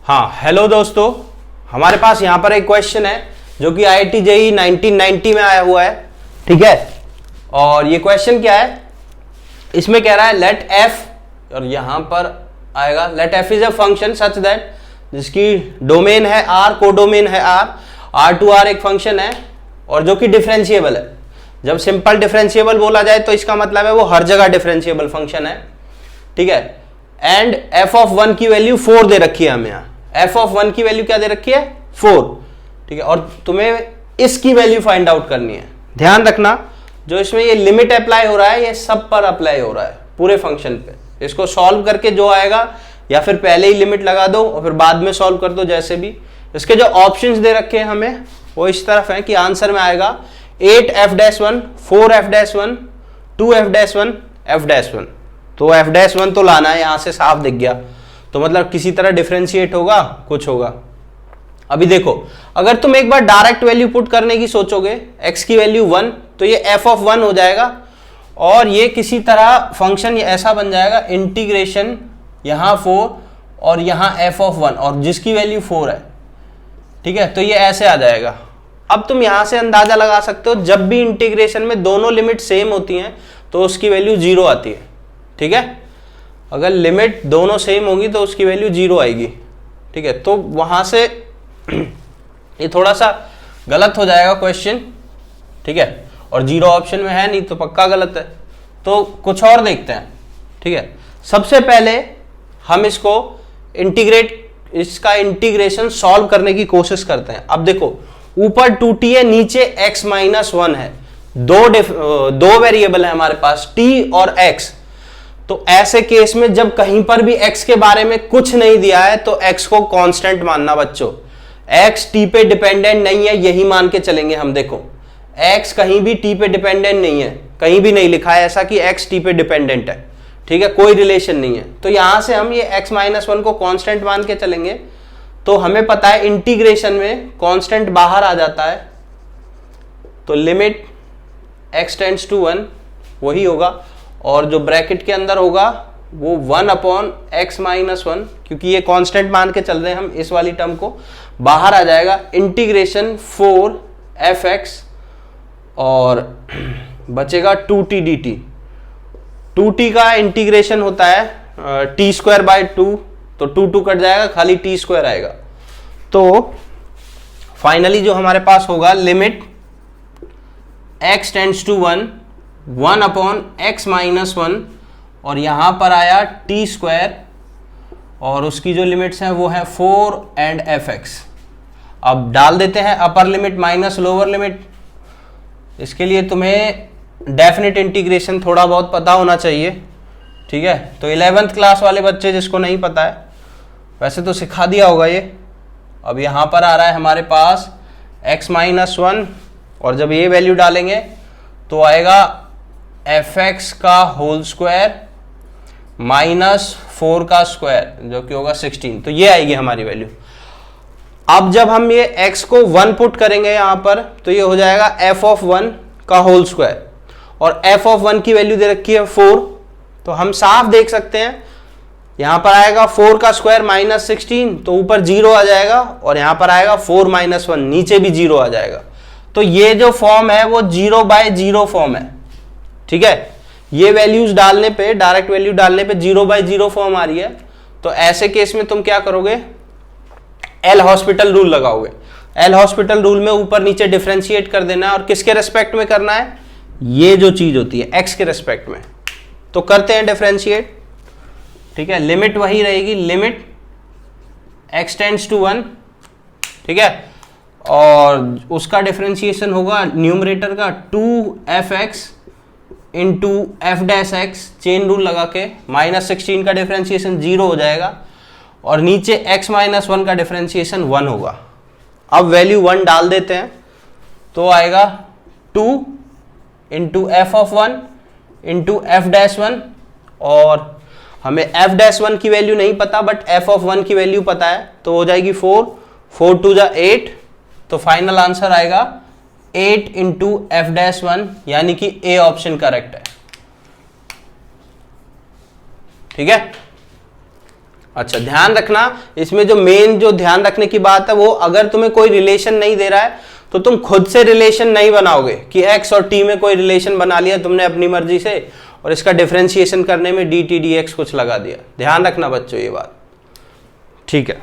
हाँ हेलो दोस्तों, हमारे पास यहाँ पर एक क्वेश्चन है जो कि IIT JEE 1990 में आया हुआ है। ठीक है, और ये क्वेश्चन क्या है, इसमें कह रहा है लेट f, और यहाँ पर आएगा let f is a function such that, जिसकी डोमेन है r, कोडोमेन है r एक फंक्शन है और जो कि डिफरेंशिएबल है। जब सिंपल डिफरेंशिएबल बोला जाए तो इसका मतलब है वो हर जगह डिफरेंशिएबल फंक्शन है। ठीक है, एंड f ऑफ 1 की वैल्यू 4 दे रखी है हमें यहाँ। f ऑफ 1 की वैल्यू क्या दे रखी है, 4। ठीक है, और तुम्हें इसकी वैल्यू फाइंड आउट करनी है। ध्यान रखना, जो इसमें ये लिमिट अप्लाई हो रहा है ये सब पर अप्लाई हो रहा है, पूरे फंक्शन पे। इसको सॉल्व करके जो आएगा, या फिर पहले ही लिमिट लगा दो और फिर बाद में सॉल्व कर दो, जैसे भी। इसके जो ऑप्शंस दे रखे हैं हमें वो इस तरफ है कि आंसर में आएगा 8f-1, 4f-1, 2f-1, f-1। तो f-1 तो लाना है, यहां से साफ दिख गया। तो मतलब किसी तरह डिफरेंशिएट होगा, कुछ होगा। अभी देखो, अगर तुम एक बार डायरेक्ट वैल्यू पुट करने की सोचोगे, x की वैल्यू 1, तो ये f ऑफ 1 हो जाएगा और ये किसी तरह फंक्शन ऐसा बन जाएगा, इंटीग्रेशन यहां 4 और यहां f ऑफ 1, और जिसकी वैल्यू 4 है। ठीक है, तो ये ऐसे आ जाएगा। अब तुम यहां से अंदाजा लगा सकते हो, जब भी इंटीग्रेशन में दोनों लिमिट सेम होती हैं तो उसकी वैल्यू 0 आती है। ठीक है, अगर लिमिट दोनों सेम होगी तो उसकी वैल्यू 0 आएगी। ठीक है, तो वहां से ये थोड़ा सा गलत हो जाएगा क्वेश्चन। ठीक है, और 0 ऑप्शन में है नहीं तो पक्का गलत है। तो कुछ और देखते हैं। ठीक है, सबसे पहले हम इसको इसका इंटीग्रेशन सॉल्व करने की कोशिश करते हैं। अब देखो, ऊपर 2t है, नीचे x-1 है। दो वेरिएबल है हमारे पास, t और x। तो ऐसे केस में जब कहीं पर भी x के बारे में कुछ नहीं दिया है तो x को कांस्टेंट मानना बच्चों। x t पे डिपेंडेंट नहीं है, यही मान के चलेंगे हम। देखो, x कहीं भी t पे डिपेंडेंट नहीं है, कहीं भी नहीं लिखा है ऐसा कि x t पे डिपेंडेंट है। ठीक है, कोई रिलेशन नहीं है। तो यहां से हम ये x-1 को कांस्टेंट मान के चलेंगे। तो हमें पता है इंटीग्रेशन में कांस्टेंट बाहर आ जाता है, तो लिमिट x टेंड्स टू 1 वही होगा, और जो ब्रैकेट के अंदर होगा वो 1/x-1, क्योंकि ये कांस्टेंट मान के चल रहे हैं हम, इस वाली टर्म को बाहर आ जाएगा। इंटीग्रेशन 4f(x) और बचेगा 2t dt। 2t का इंटीग्रेशन होता है t²/2, तो 2 कट जाएगा, खाली t² आएगा। तो फाइनली जो हमारे पास होगा, limit x tends to 1/x-1, और यहां पर आया t², और उसकी जो लिमिट्स हैं वो है 4 एंड f(x). अब डाल देते हैं upper limit minus lower limit. इसके लिए तुम्हें डेफिनेट इंटीग्रेशन थोड़ा बहुत पता होना चाहिए। ठीक है, तो 11th क्लास वाले बच्चे जिसको नहीं पता है, वैसे तो सिखा दिया होगा ये। अब यहां पर आ रहा है हमारे पास x-1, और जब ये वैल्यू डालेंगे तो आएगा f(x) का होल स्क्वायर माइनस 4 का स्क्वायर, जो कि होगा 16। तो ये आएगी हमारी वैल्यू। अब जब हम ये x को 1 पुट करेंगे यहां पर, तो ये हो जाएगा f ऑफ 1 का होल स्क्वायर, और f ऑफ 1 की वैल्यू दे रखी है 4। तो हम साफ देख सकते हैं, यहां पर आएगा 4 का स्क्वायर माइनस 16, तो ऊपर 0 आ जाएगा, और यहां पर आएगा 4-1, नीचे भी 0 आ जाएगा। तो ये जो फॉर्म है वो 0/0 फॉर्म है। ठीक है, ये वैल्यूज डालने पे, डायरेक्ट वैल्यू डालने पे 0/0 फॉर्म आ रही है। तो ऐसे केस में तुम क्या करोगे, एल हॉस्पिटल रूल लगाओगे। एल हॉस्पिटल रूल में ऊपर नीचे डिफरेंशिएट कर देना है, और किसके रेस्पेक्ट में करना है, ये जो चीज होती है x के रेस्पेक्ट में। तो करते हैं डिफरेंशिएट। ठीक है, लिमिट वही रहेगी, लिमिट x टेंड्स टू 1। ठीक है, और उसका डिफरेंशिएशन होगा न्यूमरेटर का 2f(x) into f'(x), chain rule लगा के। -16 का डिफरेंशिएशन 0 हो जाएगा, और नीचे x-1 का डिफरेंशिएशन 1 होगा। अब वैल्यू 1 डाल देते हैं, तो आएगा 2 into f of 1 into f'(1), और हमें f'(1) की वैल्यू नहीं पता, बट f ऑफ 1 की वैल्यू पता है, तो हो जाएगी 4 2 8। तो फाइनल आंसर आएगा 8 इंटू f'(1), यानी कि ए ऑप्शन करेक्ट है। ठीक है, अच्छा, ध्यान रखना इसमें जो मेन जो ध्यान रखने की बात है वो, अगर तुम्हें कोई रिलेशन नहीं दे रहा है तो तुम खुद से रिलेशन नहीं बनाओगे कि x और t में कोई रिलेशन बना लिया तुमने अपनी मर्जी से और इसका डिफरेंशिएशन करने में dt dx कुछ लगा दिया। ध्यान रखना बच्चों ये बात, ठीक है।